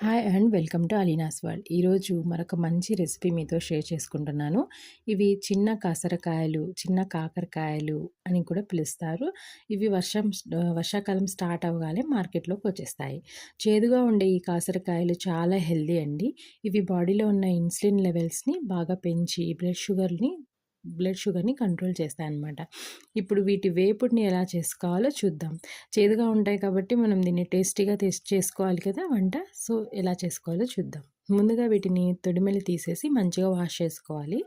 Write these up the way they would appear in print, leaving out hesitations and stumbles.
Hi and welcome to Aleena's world. ఈరోజు మరొక మంచి రెసిపీ మీతో షేర్ చేసుకుంటున్నాను. ఇవి చిన్న కాసరకాయలు, చిన్న కాకరకాయలు అని కూడా పిలుస్తారు. ఇవి వర్షాకాలం స్టార్ట్ అవ్వగానే మార్కెట్లోకి వచ్చేస్తాయి. చేదుగా ఉండే ఈ కాసరకాయలు చాలా హెల్దీ అండి. ఇవి బాడీలో ఉన్న ఇన్సులిన్ లెవెల్స్ని బాగా పెంచి బ్లడ్ షుగర్ని కంట్రోల్ చేస్తాయన్నమాట. ఇప్పుడు వీటి వేపుడిని ఎలా చేసుకోవాలో చూద్దాం. చేదుగా ఉంటాయి కాబట్టి మనం దీన్ని టేస్టీగా చేసుకోవాలి కదా వంట. సో ఎలా చేసుకోవాలో చూద్దాం. ముందుగా వీటిని తొడిమెలు తీసేసి మంచిగా వాష్ చేసుకోవాలి.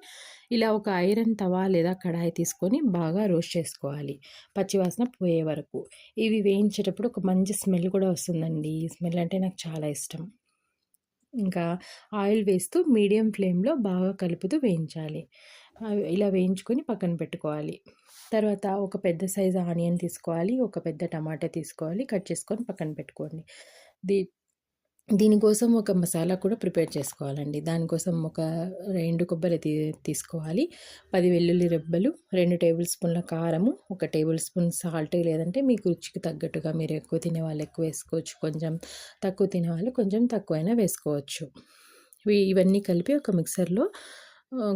ఇలా ఒక ఐరన్ తవా లేదా కడాయి తీసుకొని బాగా రోస్ట్ చేసుకోవాలి, పచ్చివాసన పోయే వరకు. ఇవి వేయించేటప్పుడు ఒక మంచి స్మెల్ కూడా వస్తుందండి. ఈ స్మెల్ అంటే నాకు చాలా ఇష్టం. ఇంకా ఆయిల్ వేస్తూ మీడియం ఫ్లేమ్లో బాగా కలుపుతూ వేయించాలి. ఇలా వేయించుకొని పక్కన పెట్టుకోవాలి. తర్వాత ఒక పెద్ద సైజు ఆనియన్ తీసుకోవాలి, ఒక పెద్ద టమాటా తీసుకోవాలి, కట్ చేసుకొని పక్కన పెట్టుకోండి. దీ దీనికోసం ఒక మసాలా కూడా ప్రిపేర్ చేసుకోవాలండి. దానికోసం ఒక ఎండు కొబ్బరి తీసుకోవాలి, 10 వెల్లుల్లి రెబ్బలు, 2 టేబుల్ స్పూన్ల కారము, 1 టేబుల్ స్పూన్ సాల్ట్, లేదంటే మీకు రుచికి తగ్గట్టుగా మీరు ఎక్కువ తినేవాళ్ళు ఎక్కువ వేసుకోవచ్చు, కొంచెం తక్కువ తినేవాళ్ళు కొంచెం తక్కువైనా వేసుకోవచ్చు. ఇవన్నీ కలిపి ఒక మిక్సర్లో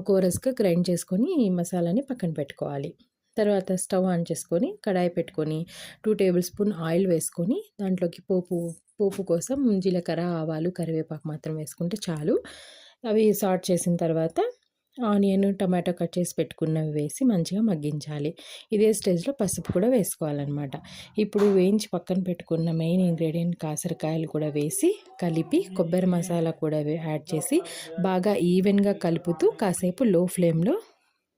కోరస్గా గ్రైండ్ చేసుకొని ఈ మసాలాని పక్కన పెట్టుకోవాలి. తర్వాత స్టవ్ ఆన్ చేసుకొని కడాయి పెట్టుకొని 2 టేబుల్ స్పూన్ ఆయిల్ వేసుకొని దాంట్లోకి పోపు కోసం జీలకర్ర, ఆవాలు, కరివేపాకు మాత్రం వేసుకుంటే చాలు. అవి సాట్ చేసిన తర్వాత ఆనియన్, టమాటో కట్ చేసి పెట్టుకున్నవి వేసి మంచిగా మగ్గించాలి. ఇదే స్టేజ్లో పసుపు కూడా వేసుకోవాలన్నమాట. ఇప్పుడు వేయించి పక్కన పెట్టుకున్న మెయిన్ ఇంగ్రీడియంట్ కాసరకాయలు కూడా వేసి కలిపి కొబ్బరి మసాలా కూడా యాడ్ చేసి బాగా ఈవెన్గా కలుపుతూ కాసేపు లో ఫ్లేమ్లో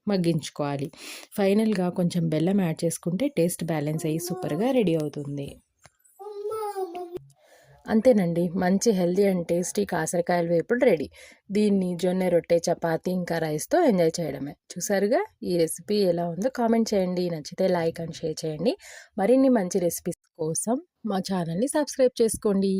మగ్గించుకోవాలి. ఫైనల్గా కొంచెం బెల్లం యాడ్ చేసుకుంటే టేస్ట్ బ్యాలెన్స్ అయ్యి సూపర్గా రెడీ అవుతుంది. అంతేనండి, మంచి హెల్దీ అండ్ టేస్టీ కాసరకాయల వేపుడు రెడీ. దీన్ని జొన్న రొట్టె, చపాతీ ఇంకా రైస్తో ఎంజాయ్ చేయడమే. చూసారుగా, ఈ రెసిపీ ఎలా ఉందో కామెంట్ చేయండి. నచ్చితే లైక్ అండ్ షేర్ చేయండి. మరిన్ని మంచి రెసిపీస్ కోసం మా ఛానల్ని సబ్స్క్రైబ్ చేసుకోండి.